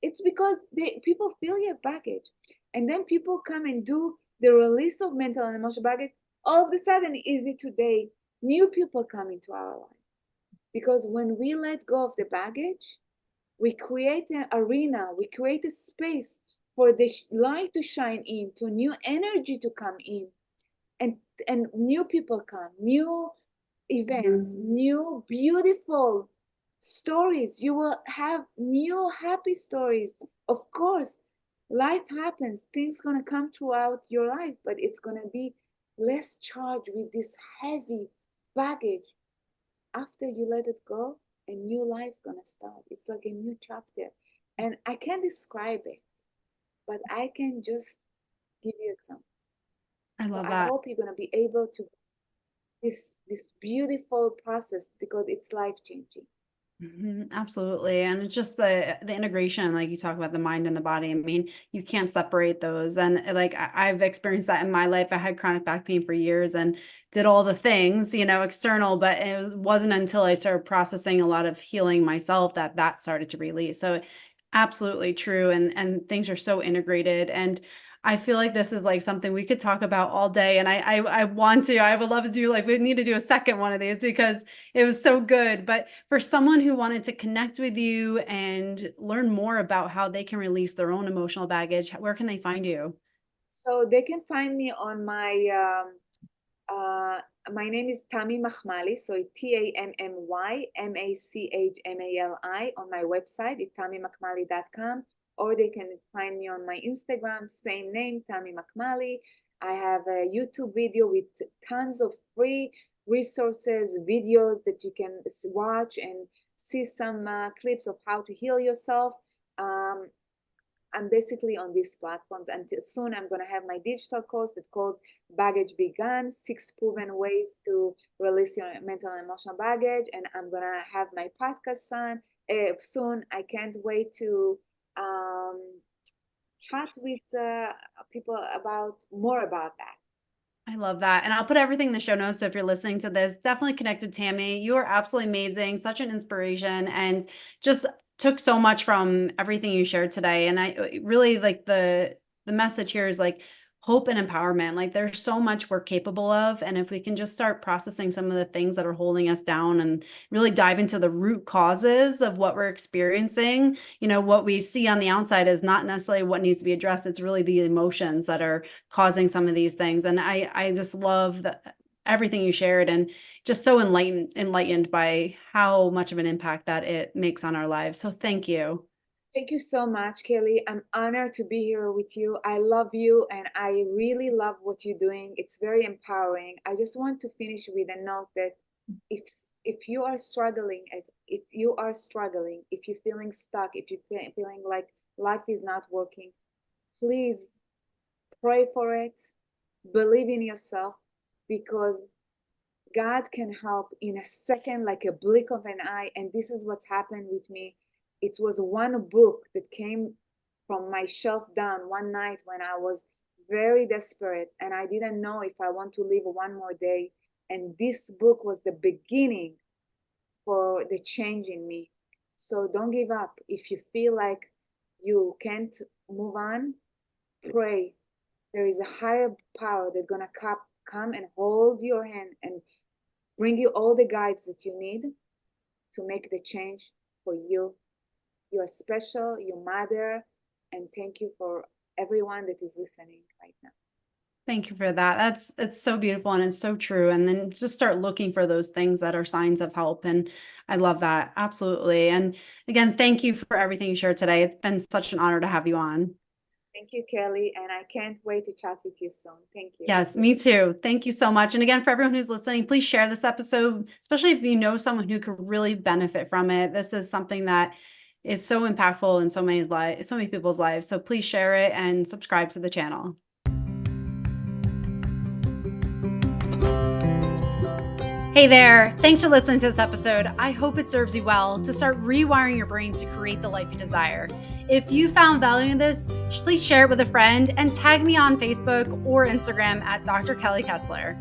it's because people feel your baggage. And then people come and do the release of mental and emotional baggage. All of a sudden, easy today, new people come into our life. Because when we let go of the baggage, we create an arena, we create a space for the light to shine in, to new energy to come in. And new people come, new events, new beautiful stories. You will have new happy stories. Of course, life happens, things gonna come throughout your life, but it's gonna be less charged with this heavy baggage. After you let it go, a new life gonna start. It's like a new chapter. And I can't describe it, but I can just give you example. I love So I that. hope you're gonna be able to this beautiful process because it's life changing. Absolutely. And it's just the integration, like you talk about the mind and the body. I mean, you can't separate those. And like I've experienced that in my life. I had chronic back pain for years and did all the things, external, but wasn't until I started processing a lot of healing myself that started to release. So absolutely true. And things are so integrated. And I feel like this is like something we could talk about all day. And I want to, I would love to do, like, we need to do a second one of these because it was so good. But for someone who wanted to connect with you and learn more about how they can release their own emotional baggage, where can they find you? So they can find me on my name is Tammy Machmali, so TammyMachmali on my website, it's tammymachmali.com, or they can find me on my Instagram, same name, Tammy Machmali. I have a YouTube video with tons of free resources, videos that you can watch and see some clips of how to heal yourself. I'm basically on these platforms. Until soon, I'm going to have my digital course that's called Baggage Begun, 6 Proven Ways to Release Your Mental and Emotional Baggage. And I'm going to have my podcast soon. I can't wait to chat with people about more about that. I love that. And I'll put everything in the show notes. So if you're listening to this, definitely connect with Tammy. You are absolutely amazing, such an inspiration, and just took so much from everything you shared today. And I really like the message here is like hope and empowerment. Like there's so much we're capable of. And if we can just start processing some of the things that are holding us down and really dive into the root causes of what we're experiencing, what we see on the outside is not necessarily what needs to be addressed. It's really the emotions that are causing some of these things. And I just love that everything you shared, and just so enlightened by how much of an impact that it makes on our lives. So thank you. Thank you so much, Kelly. I'm honored to be here with you. I love you and I really love what you're doing. It's very empowering. I just want to finish with a note that if if you are struggling, if you're feeling stuck, if you're feeling like life is not working, please pray for it. Believe in yourself, because God can help in a second, like a blink of an eye. And this is what's happened with me. It was one book that came from my shelf down one night when I was very desperate and I didn't know if I want to live one more day. And this book was the beginning for the change in me. So don't give up. If you feel like you can't move on, pray. There is a higher power that's gonna come and hold your hand and bring you all the guides that you need to make the change for you. You are special, you matter, and thank you for everyone that is listening right now. Thank you for that. It's so beautiful and it's so true. And then just start looking for those things that are signs of help. And I love that. Absolutely. And again, thank you for everything you shared today. It's been such an honor to have you on. Thank you, Kelly, and I can't wait to chat with you soon. Thank you. Yes, me too. Thank you so much. And again, for everyone who's listening, please share this episode, especially if you know someone who could really benefit from it. This is something that is so impactful in so many people's lives. So please share it and subscribe to the channel. Hey there. Thanks for listening to this episode. I hope it serves you well to start rewiring your brain to create the life you desire. If you found value in this, please share it with a friend and tag me on Facebook or Instagram at Dr. Kelly Kessler.